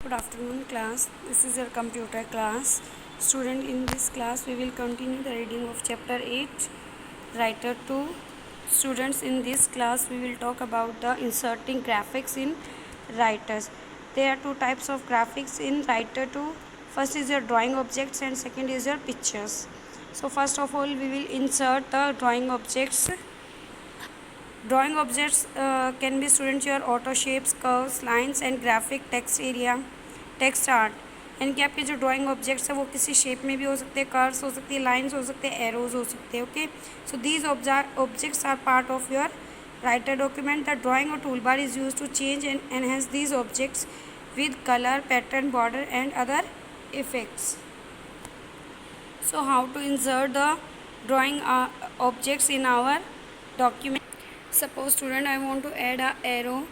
Good afternoon class. This is your computer class. Student, in this class we will continue the reading of chapter 8 Writer 2. Students, in this class we will talk about the inserting graphics in writers. There are two types of graphics in Writer 2. First is your drawing objects and second is your pictures. So first of all we will insert the drawing objects. Drawing objects can be students your auto shapes, curves, lines and graphic text area, text art, यानी कि आपके जो drawing objects है वो किसी shape में भी हो सकते हैं, कर्व्स हो सकती है, लाइंस हो सकते हैं, एरोज हो सकते हैं. Okay, so these objects are part of your writer document. The drawing और tool bar is use to change and enhance these objects with colour, pattern, border and other effects. So how to insert the drawing objects in our document? Suppose student, I want to add a arrow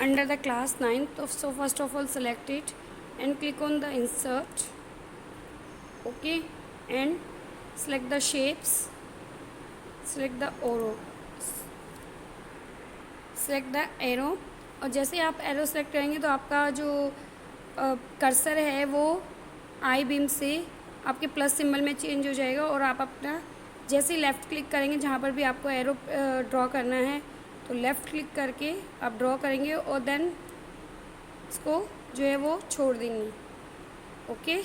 under the class 9. So first of all select it and click on the insert. Okay, and select the shapes, select the arrow, select the arrow. और जैसे ही आप arrow select करेंगे तो आपका जो cursor है वो आई beam से आपके प्लस सिंबल में चेंज हो जाएगा और आप अपना जैसे ही लेफ़्ट क्लिक करेंगे जहाँ पर भी आपको एरो ड्रॉ करना है तो लेफ़्ट क्लिक करके आप ड्रॉ करेंगे और देन इसको जो है वो छोड़ देंगे. Okay,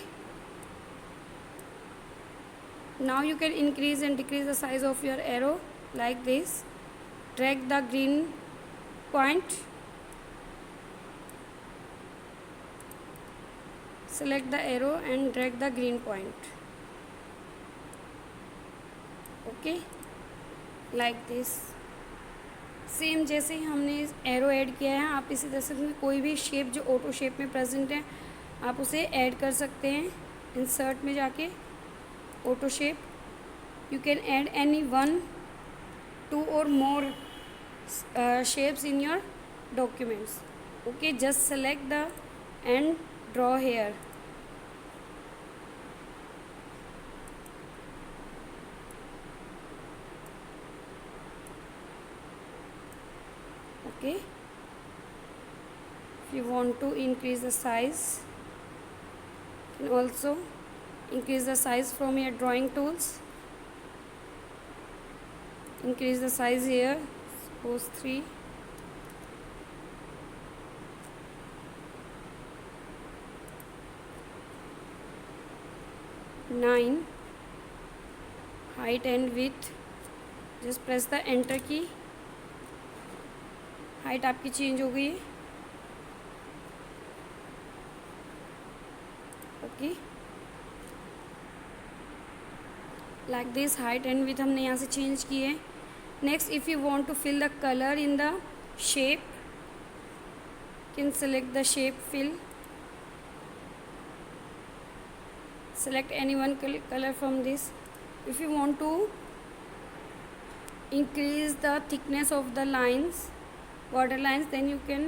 now you can increase and decrease the size of your arrow like this. Drag the green point, select the arrow and drag the green point. Okay, like this. Same जैसे ही हमने arrow add किया है आप इसी तरह से कोई भी शेप जो ऑटो शेप में प्रेजेंट है आप उसे ऐड कर सकते हैं. इंसर्ट में जाके auto shape, you can add any 1, 2 और more shapes in your documents. Okay, just select the and draw here. Okay, if you want to increase the size you can also increase the size from your drawing tools. Increase the size here, suppose 3. Nine, height and width, just press the enter key. Height आपकी change हो गई है. Okay, like this height and with हमने यहाँ से change की है. Next, if you want to fill the colour in the shape can select the shape fill. Select any one color from this. If you want to increase the thickness of the lines, border lines, then you can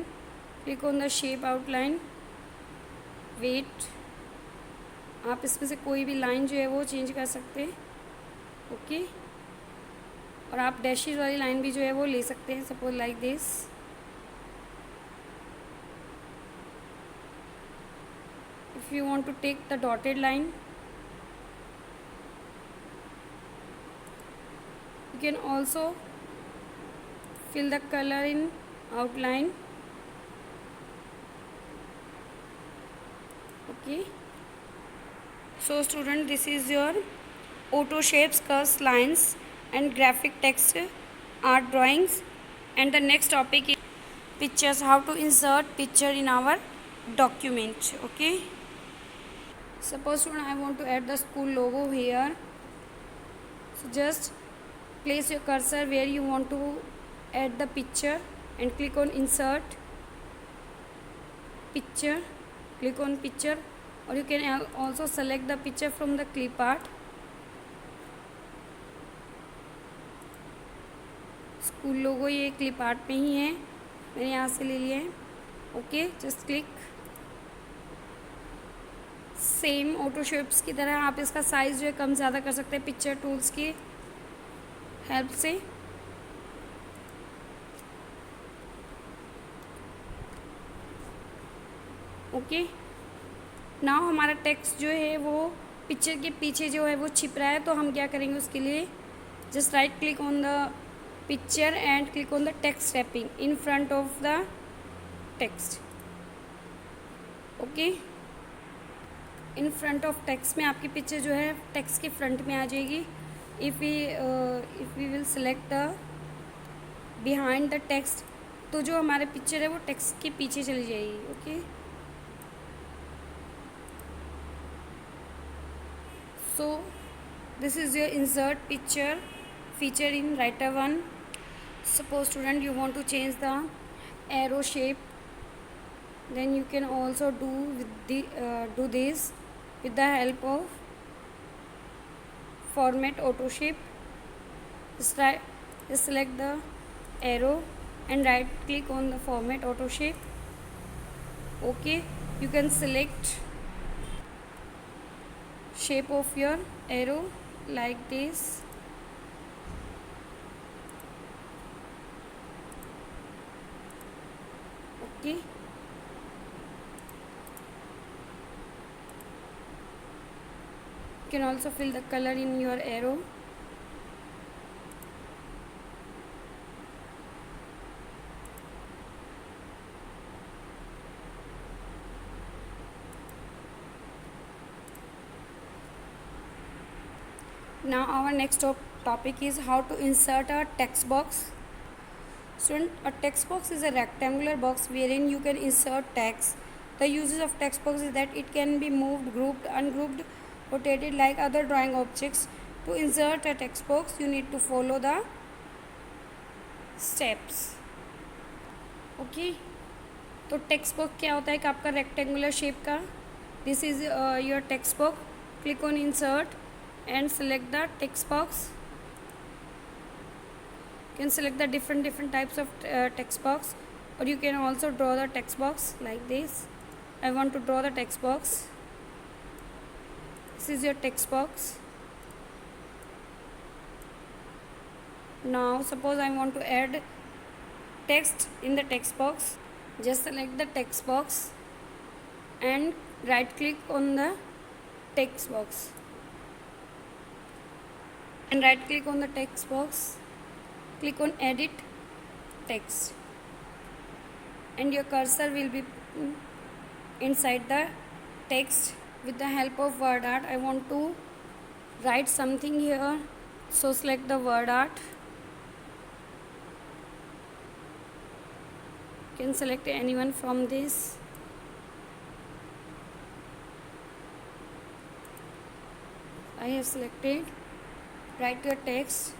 click on the shape outline. Wait, आप इसमें से कोई भी line जो है वो change कर सकते हैं. ओके, और आप डैशेज वाली लाइन भी जो है वो ले सकते हैं. Suppose like this. If you want to take the dotted line, you can also fill the color in outline. Okay, so student, this is your auto shapes, curves, lines and graphic text art drawings. And the next topic is pictures, how to insert picture in our document. Okay, suppose student, I want to add the school logo here. So just place your cursor where you want to add the picture and click on insert picture. Click on picture, or you can also select the picture from the clip art. School logo ये clip art में ही है, मैंने यहाँ से ले लिया है. Okay, just click. Same auto shapes की तरह आप इसका साइज़ जो है कम ज़्यादा कर सकते हैं पिक्चर टूल्स की हेल्प से. ओके। नाउ हमारा टेक्स्ट जो है वो पिक्चर के पीछे जो है वो छिप रहा है, तो हम क्या करेंगे उसके लिए, just right click on the picture and click on the text wrapping in front of the text. Okay, in front of text में आपकी पिक्चर जो है टेक्स्ट के फ्रंट में आ जाएगी। If we will select the behind the text, तो जो हमारे पिक्चर है वो टेक्स्ट के पीछे चली जाएगी। Okay, so this is your insert picture feature in writer 1. Suppose student you want to change the arrow shape, then you can also do do this with the help of format auto shape. Just select the arrow and right click on the format auto shape. Okay, you can select shape of your arrow like this. Okay, you can also fill the color in your arrow. Now our next topic is how to insert a text box. Student, a text box is a rectangular box wherein you can insert text. The uses of text box is that it can be moved, grouped, ungrouped, rotated like other drawing objects. To insert a text box, you need to follow the steps. Okay, तो text box क्या होता है कि आपका rectangular shape का, this is your text box. Click on insert and select the text box. You can select the different types of text box, or you can also draw the text box like this. I want to draw the text box. This is your text box. Now suppose I want to add text in the text box. Just select the text box and right click on the text box and right click on the text box, click on edit text, and your cursor will be inside the text. With the help of word art, I want to write something here, so select the word art. You can select anyone from this. I have selected. Write your text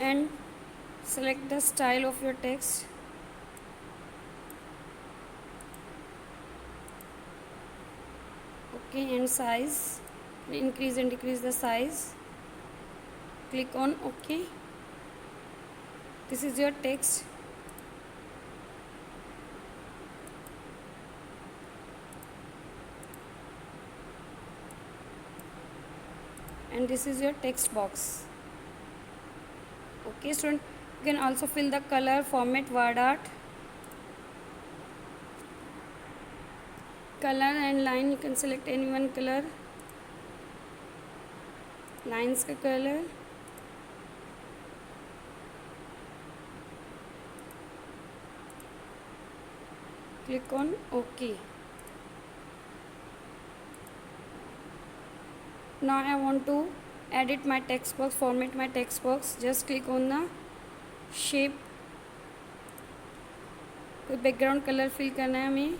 and select the style of your text. Okay, and size, increase and decrease the size. Click on OK. This is your text. And this is your text box. Okay student, you can also fill the color, format word art, color and line. You can select any one color, lines का color, click on OK. Now I want to edit my text box, format my text box. Just click on the shape. कोई background colour fill करना है हमें.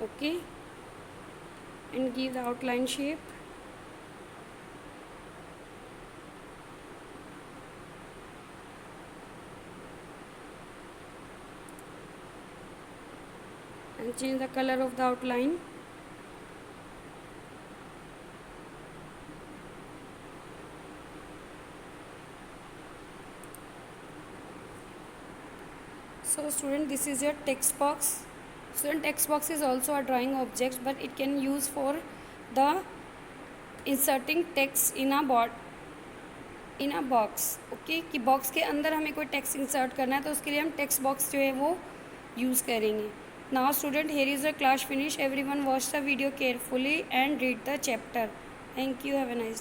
Okay, and give the outline shape. And change the color of the outline. So student, this is your text box. Student, text box is also a drawing object, but it can use for the inserting text in a board in a box. Okay, कि box के अंदर हमें कोई text insert करना है तो उसके लिए हम टेक्स्ट बॉक्स जो है वो यूज़ करेंगे। Now student, here is the class finish. Everyone watch the video carefully and read the chapter. Thank you, have a nice